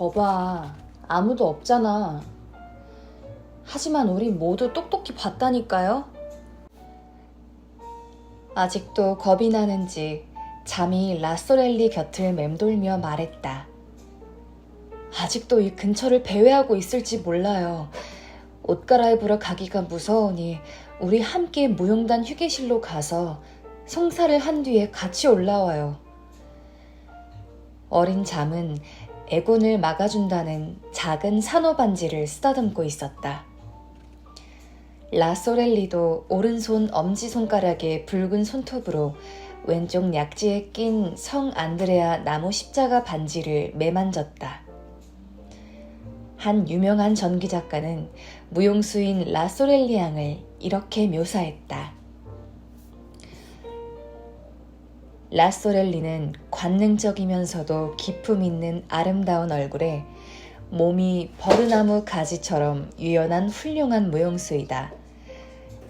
거봐, 아무도 없잖아. 하지만 우리 모두 똑똑히 봤다니까요? 아직도 겁이 나는지 잠이 라소렐리 곁을 맴돌며 말했다. 아직도 이 근처를 배회하고 있을지 몰라요. 옷 갈아입으러 가기가 무서우니 우리 함께 무용단 휴게실로 가서 성사를 한 뒤에 같이 올라와요. 어린 잠은 애곤을 막아준다는 작은 산호반지를 쓰다듬고 있었다. 라소렐리도 오른손 엄지손가락에 붉은 손톱으로 왼쪽 약지에 낀 성 안드레아 나무 십자가 반지를 매만졌다. 한 유명한 전기작가는 무용수인 라소렐리 양을 이렇게 묘사했다. 라소렐리는 관능적이면서도 기품 있는 아름다운 얼굴에 몸이 버르나무 가지처럼 유연한 훌륭한 무용수이다.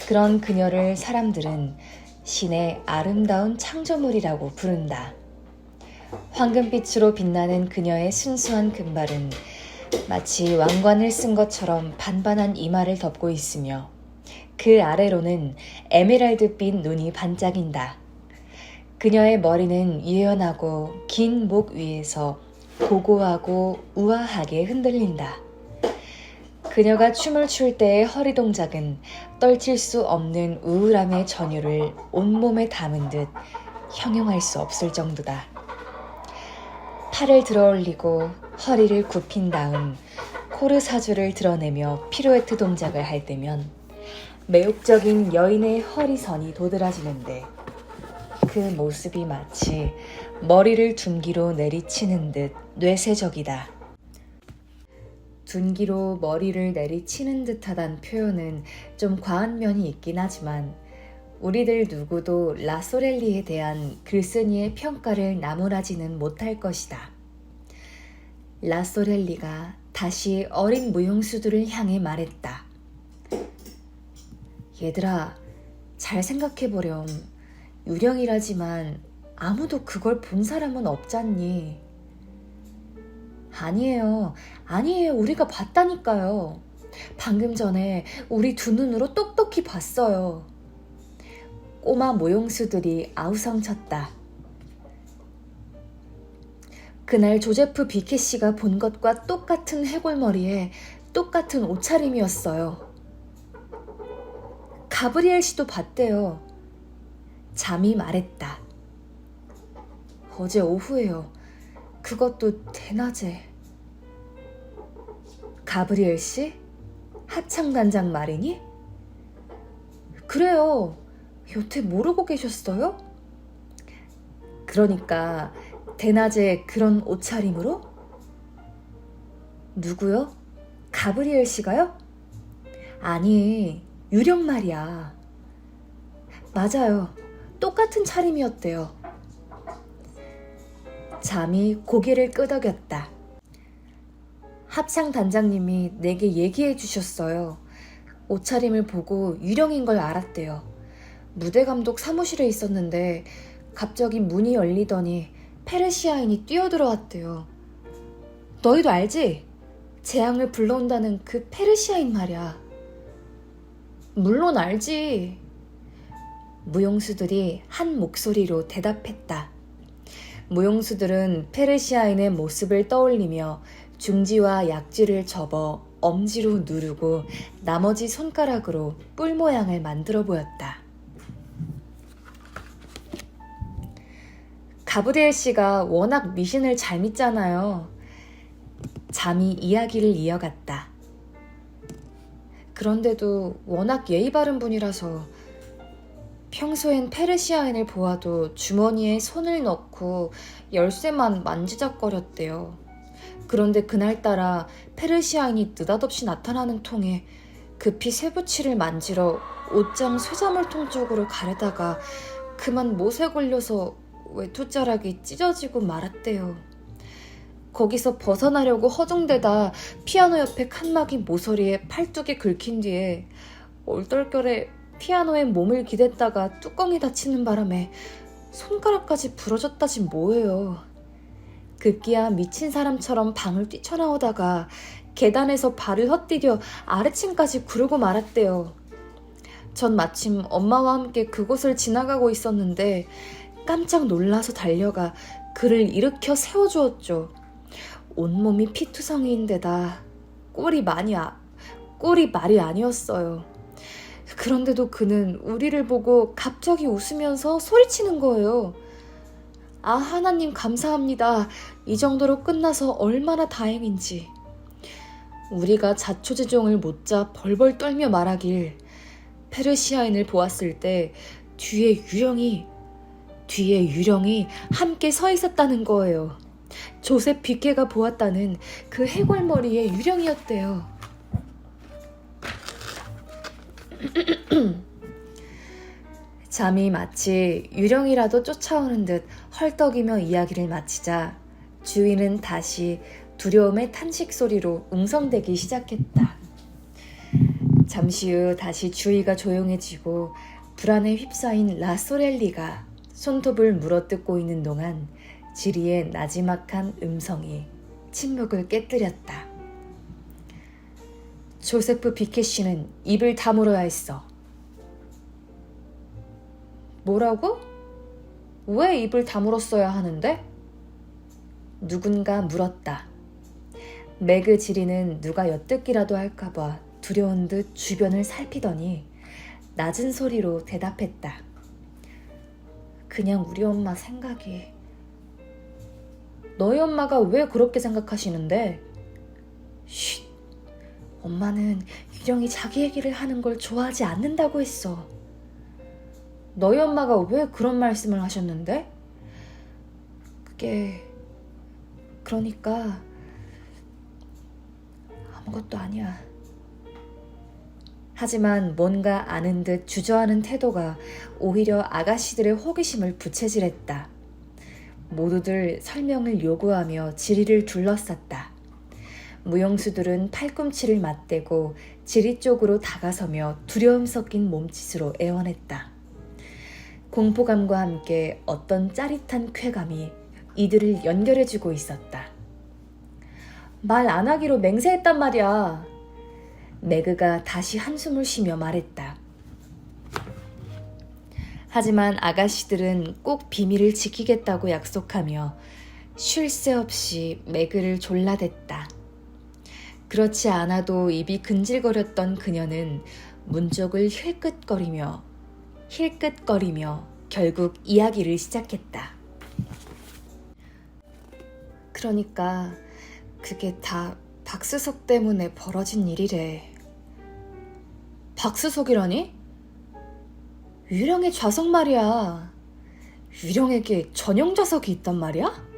그런 그녀를 사람들은 신의 아름다운 창조물이라고 부른다. 황금빛으로 빛나는 그녀의 순수한 금발은 마치 왕관을 쓴 것처럼 반반한 이마를 덮고 있으며 그 아래로는 에메랄드빛 눈이 반짝인다. 그녀의 머리는 유연하고 긴 목 위에서 고고하고 우아하게 흔들린다. 그녀가 춤을 출 때의 허리 동작은 떨칠 수 없는 우울함의 전율을 온몸에 담은 듯 형용할 수 없을 정도다. 팔을 들어올리고 허리를 굽힌 다음 코르사주를 드러내며 피루에트 동작을 할 때면 매혹적인 여인의 허리선이 도드라지는데 그 모습이 마치 머리를 둔기로 내리치는 듯 뇌세적이다. 둔기로 머리를 내리치는 듯하단 표현은 좀 과한 면이 있긴 하지만 우리들 누구도 라소렐리에 대한 글쓴이의 평가를 나무라지는 못할 것이다. 라소렐리가 다시 어린 무용수들을 향해 말했다. 얘들아, 잘 생각해보렴. 유령이라지만 아무도 그걸 본 사람은 없잖니. 아니에요. 우리가 봤다니까요. 방금 전에 우리 두 눈으로 똑똑히 봤어요. 꼬마 모용수들이 아우성쳤다. 그날 조제프 비케 씨가 본 것과 똑같은 해골머리에 똑같은 옷차림이었어요. 가브리엘 씨도 봤대요. 잠이 말했다. 어제 오후에요. 그것도 대낮에. 가브리엘 씨? 하창단장 말이니? 그래요. 여태 모르고 계셨어요? 그러니까 대낮에 그런 옷차림으로? 누구요? 가브리엘 씨가요? 아니, 유령 말이야. 맞아요. 똑같은 차림이었대요. 잠이 고개를 끄덕였다. 합창 단장님이 내게 얘기해 주셨어요. 옷차림을 보고 유령인 걸 알았대요. 무대 감독 사무실에 있었는데 갑자기 문이 열리더니 페르시아인이 뛰어들어왔대요. 너희도 알지? 재앙을 불러온다는 그 페르시아인 말이야. 물론 알지. 무용수들이 한 목소리로 대답했다. 무용수들은 페르시아인의 모습을 떠올리며 중지와 약지를 접어 엄지로 누르고 나머지 손가락으로 뿔 모양을 만들어 보였다. 가브리엘 씨가 워낙 미신을 잘 믿잖아요. 잠이 이야기를 이어갔다. 그런데도 워낙 예의 바른 분이라서 평소엔 페르시아인을 보아도 주머니에 손을 넣고 열쇠만 만지작거렸대요. 그런데 그날따라 페르시아인이 느닷없이 나타나는 통에 급히 쇠붙이를 만지러 옷장 쇠자물통 쪽으로 가려다가 그만 못에 걸려서 외투자락이 찢어지고 말았대요. 거기서 벗어나려고 허둥대다 피아노 옆에 칸막이 모서리에 팔뚝이 긁힌 뒤에 얼떨결에 피아노에 몸을 기댔다가 뚜껑이 닫히는 바람에 손가락까지 부러졌다지 뭐예요. 급기야 미친 사람처럼 방을 뛰쳐나오다가 계단에서 발을 헛디뎌 아래층까지 구르고 말았대요. 전 마침 엄마와 함께 그곳을 지나가고 있었는데 깜짝 놀라서 달려가 그를 일으켜 세워주었죠. 온몸이 피투성이인데다 꼴이 말이 아니었어요. 그런데도 그는 우리를 보고 갑자기 웃으면서 소리치는 거예요. 아, 하나님 감사합니다. 이 정도로 끝나서 얼마나 다행인지. 우리가 자초지종을 못자 벌벌 떨며 말하길 페르시아인을 보았을 때 뒤에 유령이 함께 서 있었다는 거예요. 조셉 비케가 보았다는 그 해골머리의 유령이었대요. 잠이 마치 유령이라도 쫓아오는 듯 헐떡이며 이야기를 마치자 주인은 다시 두려움의 탄식 소리로 웅성대기 시작했다. 잠시 후 다시 주위가 조용해지고 불안에 휩싸인 라소렐리가 손톱을 물어뜯고 있는 동안 지리의 나지막한 음성이 침묵을 깨뜨렸다. 조세프 비케 씨는 입을 다물어야 했어. 뭐라고? 왜 입을 다물었어야 하는데? 누군가 물었다. 매그 지리는 누가 엿듣기라도 할까봐 두려운 듯 주변을 살피더니 낮은 소리로 대답했다. 그냥 우리 엄마 생각이. 너희 엄마가 왜 그렇게 생각하시는데? 쉿. 엄마는 유령이 자기 얘기를 하는 걸 좋아하지 않는다고 했어. 너희 엄마가 왜 그런 말씀을 하셨는데? 그러니까 아무것도 아니야. 하지만 뭔가 아는 듯 주저하는 태도가 오히려 아가씨들의 호기심을 부채질했다. 모두들 설명을 요구하며 지리를 둘러쌌다. 무용수들은 팔꿈치를 맞대고 지리 쪽으로 다가서며 두려움 섞인 몸짓으로 애원했다. 공포감과 함께 어떤 짜릿한 쾌감이 이들을 연결해주고 있었다. 말 안 하기로 맹세했단 말이야. 매그가 다시 한숨을 쉬며 말했다. 하지만 아가씨들은 꼭 비밀을 지키겠다고 약속하며 쉴 새 없이 매그를 졸라댔다. 그렇지 않아도 입이 근질거렸던 그녀는 문쪽을 힐끗거리며 결국 이야기를 시작했다. 그러니까 그게 다 박스석 때문에 벌어진 일이래. 박스석이라니? 유령의 좌석 말이야. 유령에게 전용 좌석이 있단 말이야?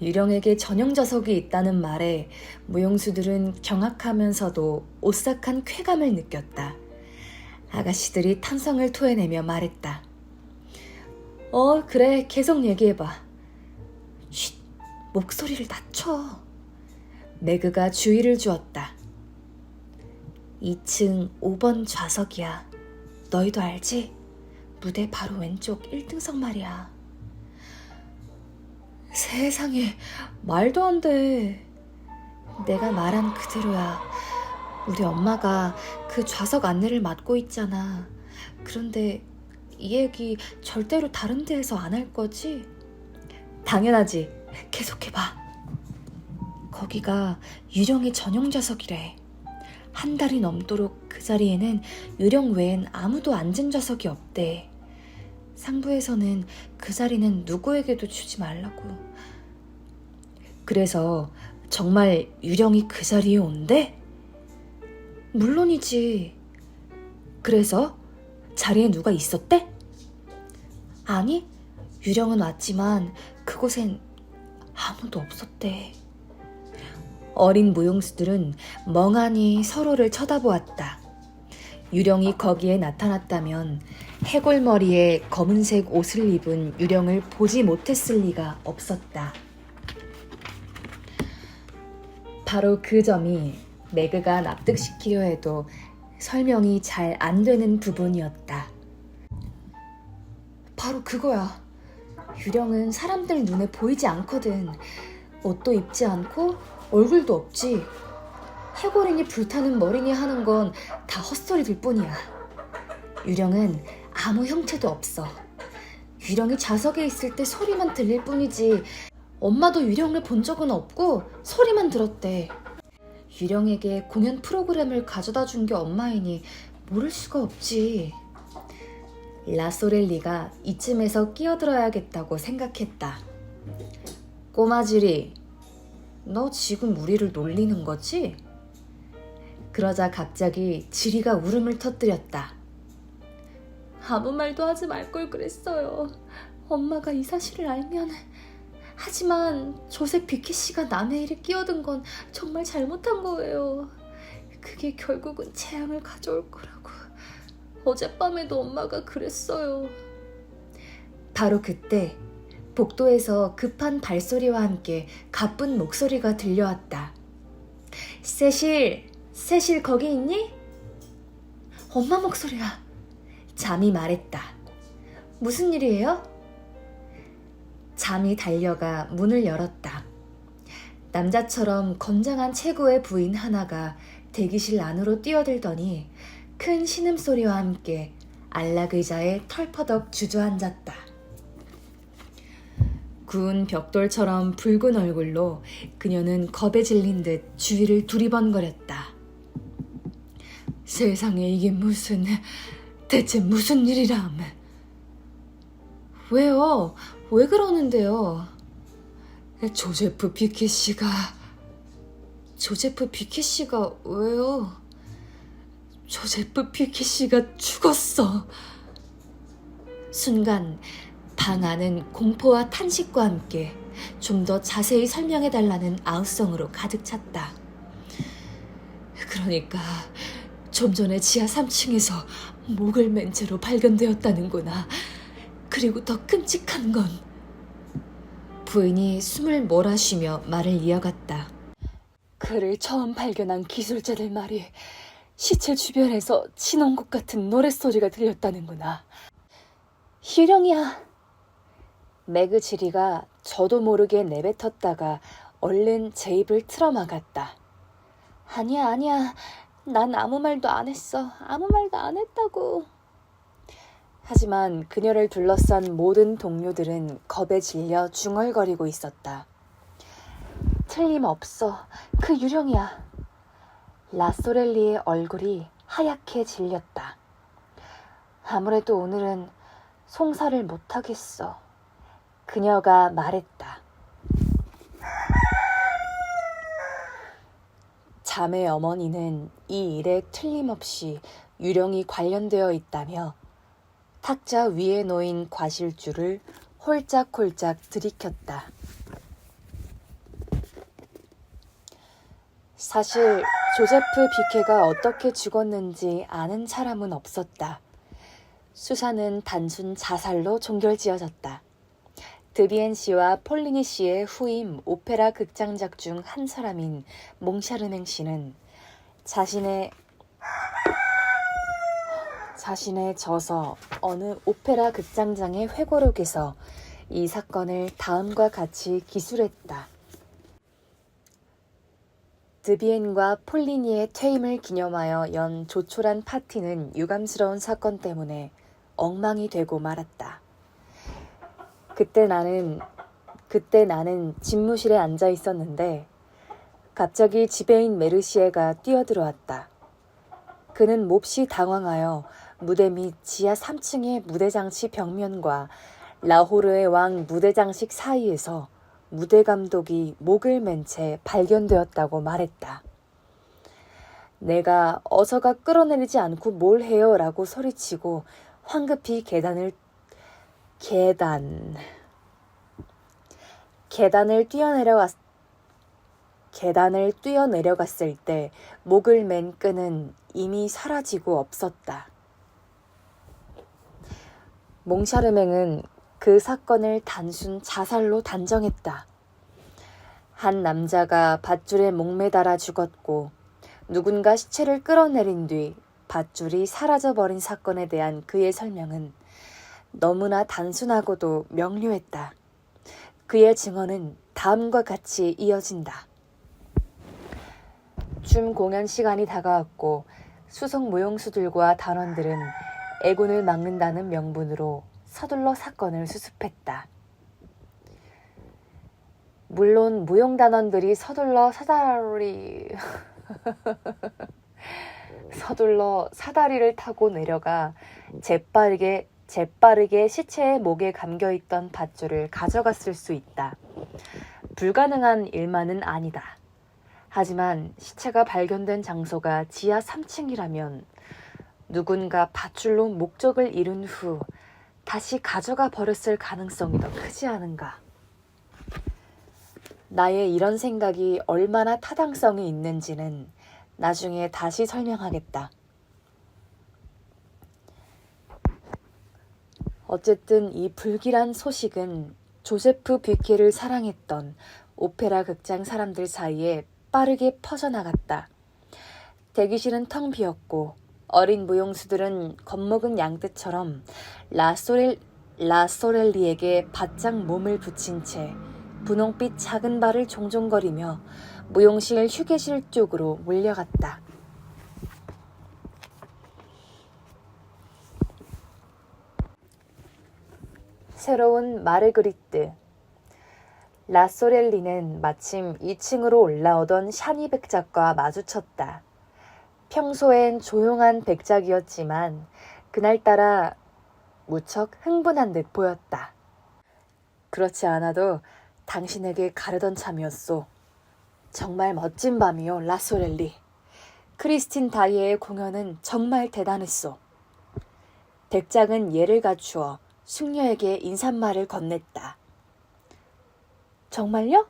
유령에게 전용 좌석이 있다는 말에 무용수들은 경악하면서도 오싹한 쾌감을 느꼈다. 아가씨들이 탄성을 토해내며 말했다. 그래, 계속 얘기해봐. 쉿, 목소리를 낮춰. 매그가 주의를 주었다. 2층 5번 좌석이야. 너희도 알지? 무대 바로 왼쪽 1등석 말이야. 세상에, 말도 안 돼. 내가 말한 그대로야. 우리 엄마가 그 좌석 안내를 맡고 있잖아. 그런데 이 얘기 절대로 다른 데에서 안 할 거지? 당연하지. 계속해봐. 거기가 유령의 전용 좌석이래. 한 달이 넘도록 그 자리에는 유령 외엔 아무도 앉은 좌석이 없대. 상부에서는 그 자리는 누구에게도 주지 말라고. 그래서 정말 유령이 그 자리에 온대? 물론이지. 그래서 자리에 누가 있었대? 아니, 유령은 왔지만 그곳엔 아무도 없었대. 어린 무용수들은 멍하니 서로를 쳐다보았다. 유령이 거기에 나타났다면 해골머리에 검은색 옷을 입은 유령을 보지 못했을 리가 없었다. 바로 그 점이 매그가 납득시키려 해도 설명이 잘 안 되는 부분이었다. 바로 그거야. 유령은 사람들 눈에 보이지 않거든. 옷도 입지 않고 얼굴도 없지. 해골이니 불타는 머리니 하는 건 다 헛소리들 뿐이야. 유령은 아무 형태도 없어. 유령이 좌석에 있을 때 소리만 들릴 뿐이지 엄마도 유령을 본 적은 없고 소리만 들었대. 유령에게 공연 프로그램을 가져다 준 게 엄마이니 모를 수가 없지. 라소렐리가 이쯤에서 끼어들어야겠다고 생각했다. 꼬마지리, 너 지금 우리를 놀리는 거지? 그러자 갑자기 지리가 울음을 터뜨렸다. 아무 말도 하지 말 걸 그랬어요. 엄마가 이 사실을 알면... 하지만 조셉 비키 씨가 남의 일에 끼어든 건 정말 잘못한 거예요. 그게 결국은 재앙을 가져올 거라고. 어젯밤에도 엄마가 그랬어요. 바로 그때 복도에서 급한 발소리와 함께 가쁜 목소리가 들려왔다. 세실 거기 있니? 엄마 목소리야. 잠이 말했다. 무슨 일이에요? 잠이 달려가 문을 열었다. 남자처럼 건장한 최고의 부인 하나가 대기실 안으로 뛰어들더니 큰 신음소리와 함께 안락의자에 털퍼덕 주저앉았다. 구운 벽돌처럼 붉은 얼굴로 그녀는 겁에 질린 듯 주위를 두리번거렸다. 세상에 이게 대체 무슨 일이람? 왜요? 왜 그러는데요? 조제프 비키 씨가 왜요? 조제프 비키 씨가 죽었어. 순간 방 안은 공포와 탄식과 함께 좀 더 자세히 설명해달라는 아우성으로 가득 찼다. 그러니까 좀 전에 지하 3층에서 목을 맨 채로 발견되었다는구나. 그리고 더 끔찍한 건... 부인이 숨을 몰아쉬며 말을 이어갔다. 그를 처음 발견한 기술자들 말이 시체 주변에서 진홍곡 같은 노랫소리가 들렸다는구나. 유령이야. 매그 지리가 저도 모르게 내뱉었다가 얼른 제 입을 틀어막았다. 아니야. 난 아무 말도 안 했어. 아무 말도 안 했다고. 하지만 그녀를 둘러싼 모든 동료들은 겁에 질려 중얼거리고 있었다. 틀림없어. 그 유령이야. 라소렐리의 얼굴이 하얗게 질렸다. 아무래도 오늘은 송사를 못하겠어. 그녀가 말했다. 자매 어머니는 이 일에 틀림없이 유령이 관련되어 있다며 탁자 위에 놓인 과실줄을 홀짝홀짝 들이켰다. 사실 조제프 비케가 어떻게 죽었는지 아는 사람은 없었다. 수사는 단순 자살로 종결지어졌다. 드비엔 씨와 폴리니 씨의 후임 오페라 극장작 중 한 사람인 몽샤르맹 씨는 자신의 저서 어느 오페라 극장장의 회고록에서 이 사건을 다음과 같이 기술했다. 드비엔과 폴리니의 퇴임을 기념하여 연 조촐한 파티는 유감스러운 사건 때문에 엉망이 되고 말았다. 그때 나는 집무실에 앉아 있었는데 갑자기 지배인 메르시에가 뛰어들어왔다. 그는 몹시 당황하여 무대 및 지하 3층의 무대장치 벽면과 라호르의 왕 무대장식 사이에서 무대 감독이 목을 맨 채 발견되었다고 말했다. 내가 어서가 끌어내리지 않고 뭘 해요 라고 소리치고 황급히 계단을 뛰어내려갔을 때 목을 맨 끈은 이미 사라지고 없었다. 몽샤르맹은 그 사건을 단순 자살로 단정했다. 한 남자가 밧줄에 목매달아 죽었고 누군가 시체를 끌어내린 뒤 밧줄이 사라져버린 사건에 대한 그의 설명은 너무나 단순하고도 명료했다. 그의 증언은 다음과 같이 이어진다. 춤 공연 시간이 다가왔고 수석 무용수들과 단원들은 애군을 막는다는 명분으로 서둘러 사건을 수습했다. 물론 무용단원들이 서둘러 사다리를 타고 내려가 재빠르게 시체의 목에 감겨있던 밧줄을 가져갔을 수 있다. 불가능한 일만은 아니다. 하지만 시체가 발견된 장소가 지하 3층이라면 누군가 밧줄로 목적을 이룬 후 다시 가져가 버렸을 가능성이 더 크지 않은가. 나의 이런 생각이 얼마나 타당성이 있는지는 나중에 다시 설명하겠다. 어쨌든 이 불길한 소식은 조세프 뷔케를 사랑했던 오페라 극장 사람들 사이에 빠르게 퍼져나갔다. 대기실은 텅 비었고 어린 무용수들은 겁먹은 양떼처럼 라소렐리에게 바짝 몸을 붙인 채 분홍빛 작은 발을 종종거리며 무용실 휴게실 쪽으로 몰려갔다. 새로운 마르그리트. 라소렐리는 마침 2층으로 올라오던 샤니 백작과 마주쳤다. 평소엔 조용한 백작이었지만 그날따라 무척 흥분한 듯 보였다. 그렇지 않아도 당신에게 가려던 참이었소. 정말 멋진 밤이요, 라소렐리. 크리스틴 다이의 공연은 정말 대단했소. 백작은 예를 갖추어 숙녀에게 인사말을 건넸다. 정말요?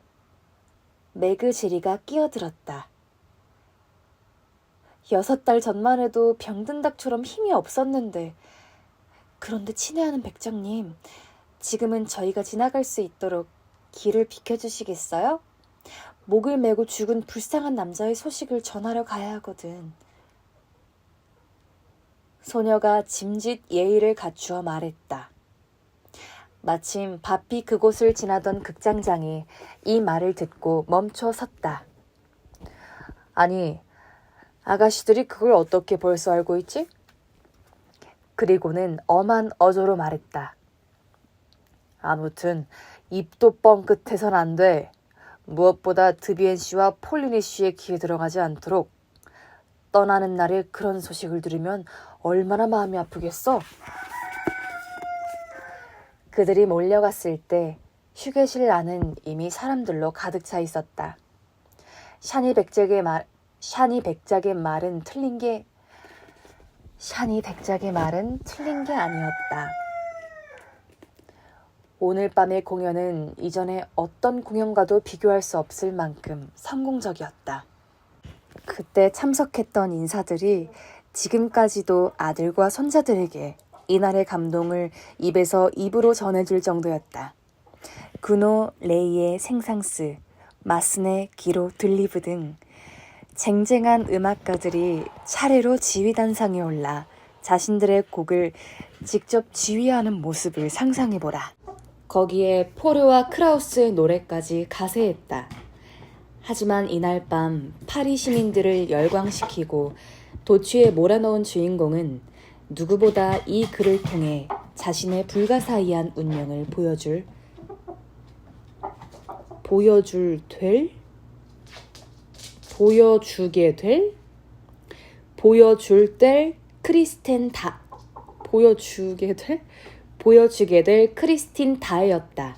매그 제리가 끼어들었다. 6달 전만 해도 병든 닭처럼 힘이 없었는데. 그런데 친애하는 백작님, 지금은 저희가 지나갈 수 있도록 길을 비켜주시겠어요? 목을 메고 죽은 불쌍한 남자의 소식을 전하러 가야 하거든. 소녀가 짐짓 예의를 갖추어 말했다. 마침 바삐 그곳을 지나던 극장장이 이 말을 듣고 멈춰 섰다. 아니, 아가씨들이 그걸 어떻게 벌써 알고 있지? 그리고는 엄한 어조로 말했다. 아무튼 입도 뻥끗해선 안 돼. 무엇보다 드비엔 씨와 폴리니 씨의 귀에 들어가지 않도록. 떠나는 날에 그런 소식을 들으면 얼마나 마음이 아프겠어? 그들이 몰려갔을 때 휴게실 안은 이미 사람들로 가득 차 있었다. 샤니 백작의 말은 틀린 게 아니었다. 오늘 밤의 공연은 이전에 어떤 공연과도 비교할 수 없을 만큼 성공적이었다. 그때 참석했던 인사들이 지금까지도 아들과 손자들에게 이날의 감동을 입에서 입으로 전해줄 정도였다. 구노 레이의 생상스, 마스네 기로 들리브 등 쟁쟁한 음악가들이 차례로 지휘단상에 올라 자신들의 곡을 직접 지휘하는 모습을 상상해보라. 거기에 포르와 크라우스의 노래까지 가세했다. 하지만 이날 밤 파리 시민들을 열광시키고 도취에 몰아넣은 주인공은 누구보다 이 글을 통해 자신의 불가사의한 운명을 보여주게 될 크리스틴 다였다.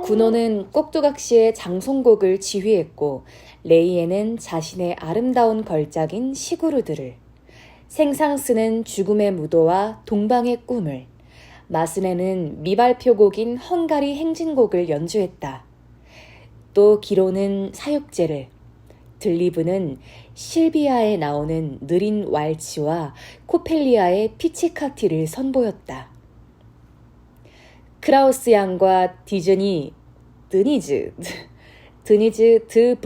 군호는 꼭두각시의 장송곡을 지휘했고 레이에는 자신의 아름다운 걸작인 시구르들을, 생상스는 죽음의 무도와 동방의 꿈을, 마스네는 미발표곡인 헝가리 행진곡을 연주했다. 또 기로는 사육제를, 들리브는 실비아에 나오는 느린 왈츠와 코펠리아의 피치카티를 선보였다. 크라우스 양과 드니즈 드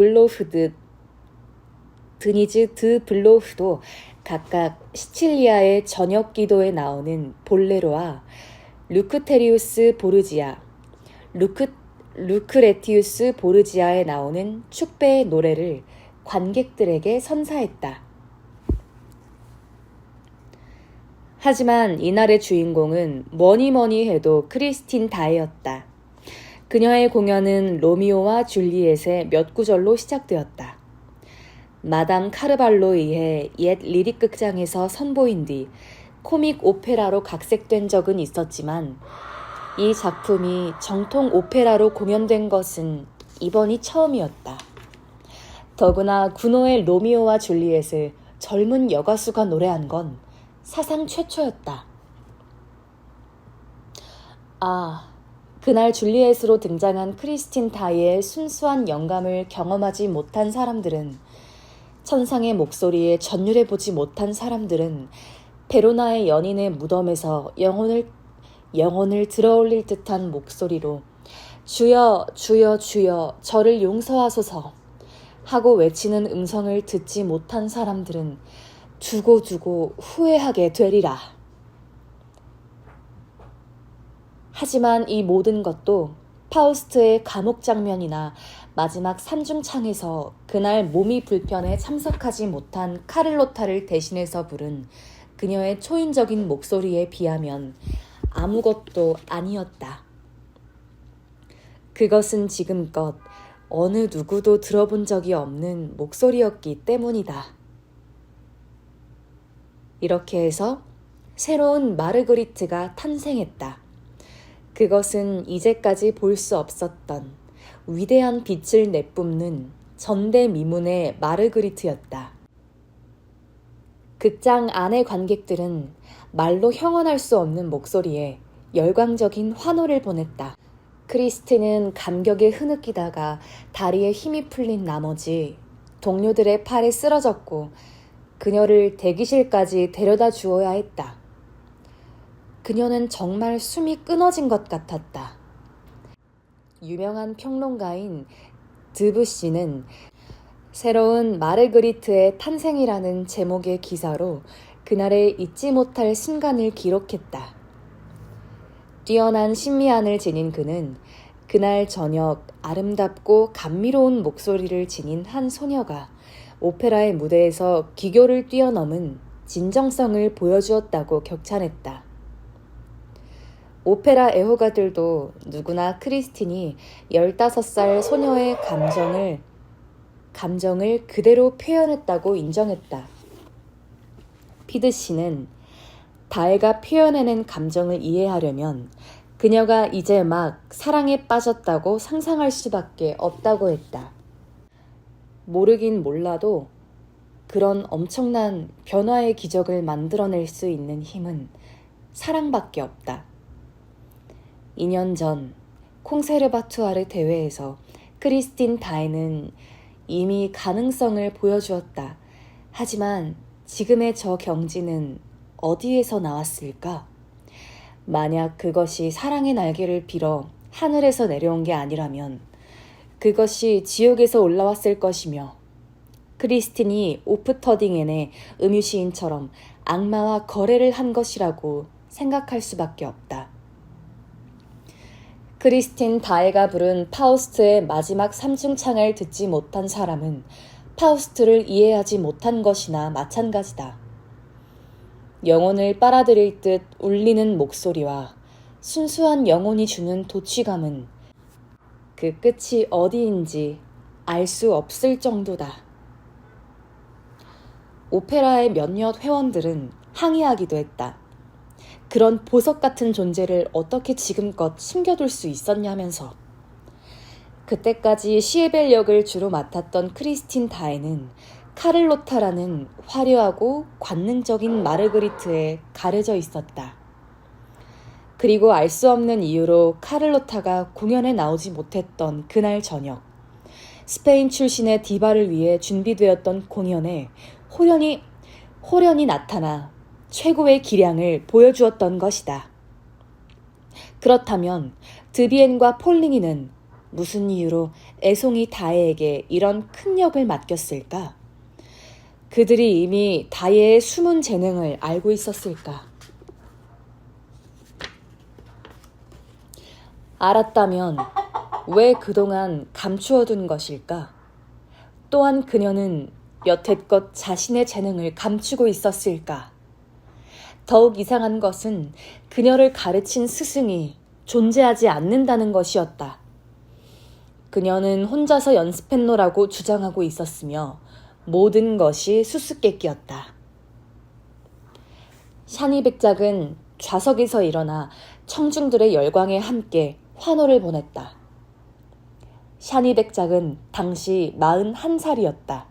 블로프도 각각 시칠리아의 저녁 기도에 나오는 볼레로와 루크레티우스 보르지아에 나오는 축배의 노래를 관객들에게 선사했다. 하지만 이날의 주인공은 뭐니 해도 크리스틴 다이였다. 그녀의 공연은 로미오와 줄리엣의 몇 구절로 시작되었다. 마담 카르발로에 의해 옛 리릭 극장에서 선보인 뒤 코믹 오페라로 각색된 적은 있었지만 이 작품이 정통 오페라로 공연된 것은 이번이 처음이었다. 더구나 군호의 로미오와 줄리엣을 젊은 여가수가 노래한 건 사상 최초였다. 그날 줄리엣으로 등장한 크리스틴 다이의 순수한 영감을 경험하지 못한 사람들은, 천상의 목소리에 전율해보지 못한 사람들은 베로나의 연인의 무덤에서 영혼을 들어올릴 듯한 목소리로 주여 주여 주여 저를 용서하소서 하고 외치는 음성을 듣지 못한 사람들은 두고두고 후회하게 되리라. 하지만 이 모든 것도 파우스트의 감옥 장면이나 마지막 산중창에서 그날 몸이 불편해 참석하지 못한 카를로타를 대신해서 부른 그녀의 초인적인 목소리에 비하면 아무것도 아니었다. 그것은 지금껏 어느 누구도 들어본 적이 없는 목소리였기 때문이다. 이렇게 해서 새로운 마르그리트가 탄생했다. 그것은 이제까지 볼 수 없었던 위대한 빛을 내뿜는 전대미문의 마르그리트였다. 극장 안의 관객들은 말로 형언할 수 없는 목소리에 열광적인 환호를 보냈다. 크리스틴은 감격에 흐느끼다가 다리에 힘이 풀린 나머지 동료들의 팔에 쓰러졌고 그녀를 대기실까지 데려다 주어야 했다. 그녀는 정말 숨이 끊어진 것 같았다. 유명한 평론가인 드부시는 새로운 마르그리트의 탄생이라는 제목의 기사로 그날의 잊지 못할 순간을 기록했다. 뛰어난 심미안을 지닌 그는 그날 저녁 아름답고 감미로운 목소리를 지닌 한 소녀가 오페라의 무대에서 기교를 뛰어넘은 진정성을 보여주었다고 격찬했다. 오페라 애호가들도 누구나 크리스틴이 15살 소녀의 감정을 그대로 표현했다고 인정했다. 피드 씨는 다혜가 표현해낸 감정을 이해하려면 그녀가 이제 막 사랑에 빠졌다고 상상할 수밖에 없다고 했다. 모르긴 몰라도 그런 엄청난 변화의 기적을 만들어낼 수 있는 힘은 사랑밖에 없다. 2년 전 콩세르바투아르 대회에서 크리스틴 다혜는 이미 가능성을 보여주었다. 하지만 지금의 저 경지는 어디에서 나왔을까? 만약 그것이 사랑의 날개를 빌어 하늘에서 내려온 게 아니라면 그것이 지옥에서 올라왔을 것이며 크리스틴이 오프터딩엔의 음유시인처럼 악마와 거래를 한 것이라고 생각할 수밖에 없다. 크리스틴 다혜가 부른 파우스트의 마지막 삼중창을 듣지 못한 사람은 파우스트를 이해하지 못한 것이나 마찬가지다. 영혼을 빨아들일 듯 울리는 목소리와 순수한 영혼이 주는 도취감은 그 끝이 어디인지 알 수 없을 정도다. 오페라의 몇몇 회원들은 항의하기도 했다. 그런 보석 같은 존재를 어떻게 지금껏 숨겨둘 수 있었냐면서. 그때까지 시에벨 역을 주로 맡았던 크리스틴 다혜는 카를로타라는 화려하고 관능적인 마르그리트에 가려져 있었다. 그리고 알 수 없는 이유로 카를로타가 공연에 나오지 못했던 그날 저녁, 스페인 출신의 디바를 위해 준비되었던 공연에 호련히 나타나 최고의 기량을 보여주었던 것이다. 그렇다면 드비엔과 폴리니는 무슨 이유로 애송이 다혜에게 이런 큰 역을 맡겼을까? 그들이 이미 다혜의 숨은 재능을 알고 있었을까? 알았다면 왜 그동안 감추어둔 것일까? 또한 그녀는 여태껏 자신의 재능을 감추고 있었을까? 더욱 이상한 것은 그녀를 가르친 스승이 존재하지 않는다는 것이었다. 그녀는 혼자서 연습했노라고 주장하고 있었으며 모든 것이 수수께끼였다. 샤니 백작은 좌석에서 일어나 청중들의 열광에 함께 환호를 보냈다. 샤니 백작은 당시 41살이었다.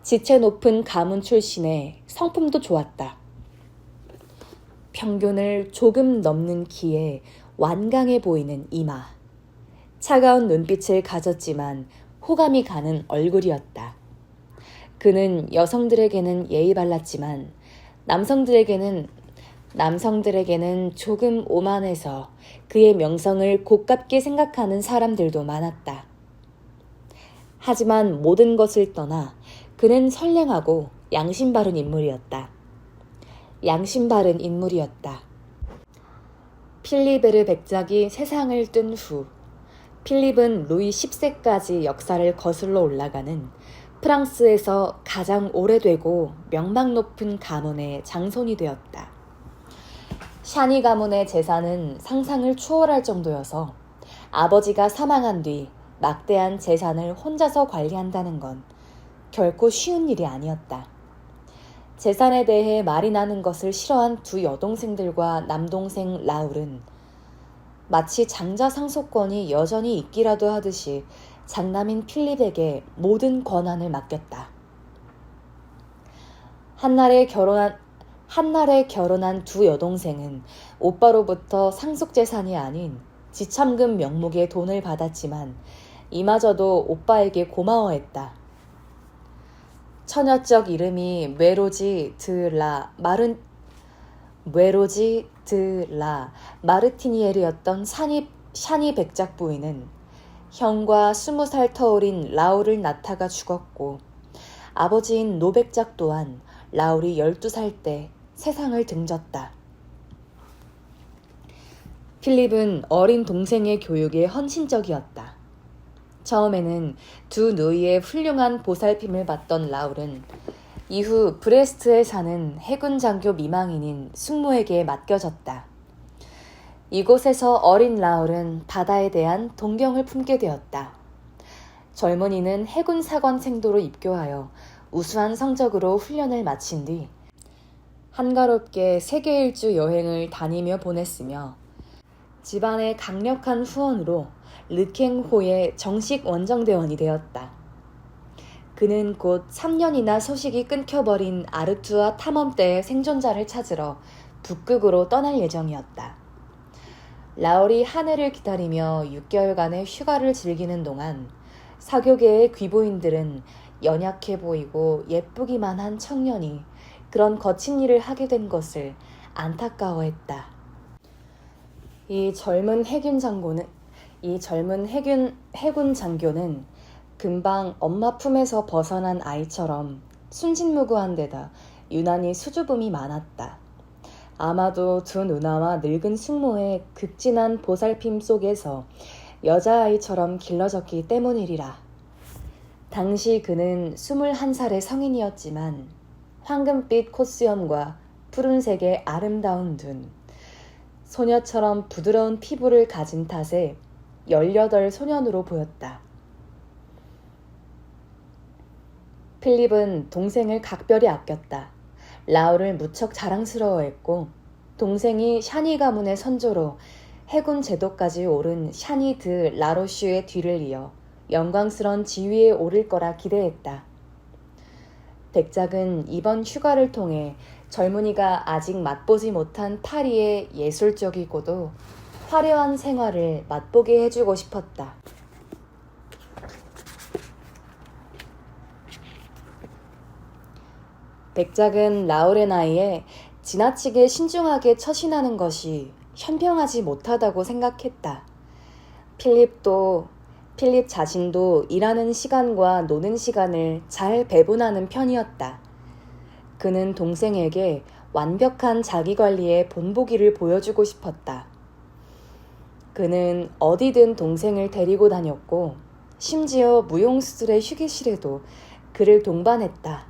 지체 높은 가문 출신에 성품도 좋았다. 평균을 조금 넘는 키에 완강해 보이는 이마. 차가운 눈빛을 가졌지만 호감이 가는 얼굴이었다. 그는 여성들에게는 예의 발랐지만 남성들에게는 조금 오만해서 그의 명성을 고깝게 생각하는 사람들도 많았다. 하지만 모든 것을 떠나 그는 선량하고 양심 바른 인물이었다. 필리베르 백작이 세상을 뜬 후 필립은 루이 10세까지 역사를 거슬러 올라가는 프랑스에서 가장 오래되고 명망 높은 가문의 장손이 되었다. 샤니 가문의 재산은 상상을 초월할 정도여서 아버지가 사망한 뒤 막대한 재산을 혼자서 관리한다는 건 결코 쉬운 일이 아니었다. 재산에 대해 말이 나는 것을 싫어한 두 여동생들과 남동생 라울은 마치 장자 상속권이 여전히 있기라도 하듯이 장남인 필립에게 모든 권한을 맡겼다. 한날에 결혼한 두 여동생은 오빠로부터 상속재산이 아닌 지참금 명목의 돈을 받았지만 이마저도 오빠에게 고마워했다. 처녀적 이름이 웨로지 드 라 마르티니에르였던 샤니 백작 부인은 형과 20살 터울인 라울을 낳다가 죽었고 아버지인 노 백작 또한 라울이 12살 때 세상을 등졌다. 필립은 어린 동생의 교육에 헌신적이었다. 처음에는 두 누이의 훌륭한 보살핌을 받던 라울은 이후 브레스트에 사는 해군 장교 미망인인 숙모에게 맡겨졌다. 이곳에서 어린 라울은 바다에 대한 동경을 품게 되었다. 젊은이는 해군 사관 생도로 입교하여 우수한 성적으로 훈련을 마친 뒤 한가롭게 세계 일주 여행을 다니며 보냈으며 집안의 강력한 후원으로 르캥호의 정식 원정대원이 되었다. 그는 곧 3년이나 소식이 끊겨버린 아르투아 탐험대의 생존자를 찾으러 북극으로 떠날 예정이었다. 라울이 한 해를 기다리며 6개월간의 휴가를 즐기는 동안 사교계의 귀부인들은 연약해 보이고 예쁘기만 한 청년이 그런 거친 일을 하게 된 것을 안타까워했다. 이 젊은 해군 장교는 금방 엄마 품에서 벗어난 아이처럼 순진무구한 데다 유난히 수줍음이 많았다. 아마도 두 누나와 늙은 숙모의 극진한 보살핌 속에서 여자아이처럼 길러졌기 때문이리라. 당시 그는 21살의 성인이었지만 황금빛 콧수염과 푸른색의 아름다운 눈, 소녀처럼 부드러운 피부를 가진 탓에 18 소년으로 보였다. 필립은 동생을 각별히 아꼈다. 라울을 무척 자랑스러워했고 동생이 샤니 가문의 선조로 해군 제도까지 오른 샤니 드 라로슈의 뒤를 이어 영광스런 지위에 오를 거라 기대했다. 백작은 이번 휴가를 통해 젊은이가 아직 맛보지 못한 파리의 예술적이고도 화려한 생활을 맛보게 해주고 싶었다. 백작은 라울의 나이에 지나치게 신중하게 처신하는 것이 현명하지 못하다고 생각했다. 필립 자신도 일하는 시간과 노는 시간을 잘 배분하는 편이었다. 그는 동생에게 완벽한 자기관리의 본보기를 보여주고 싶었다. 그는 어디든 동생을 데리고 다녔고 심지어 무용수들의 휴게실에도 그를 동반했다.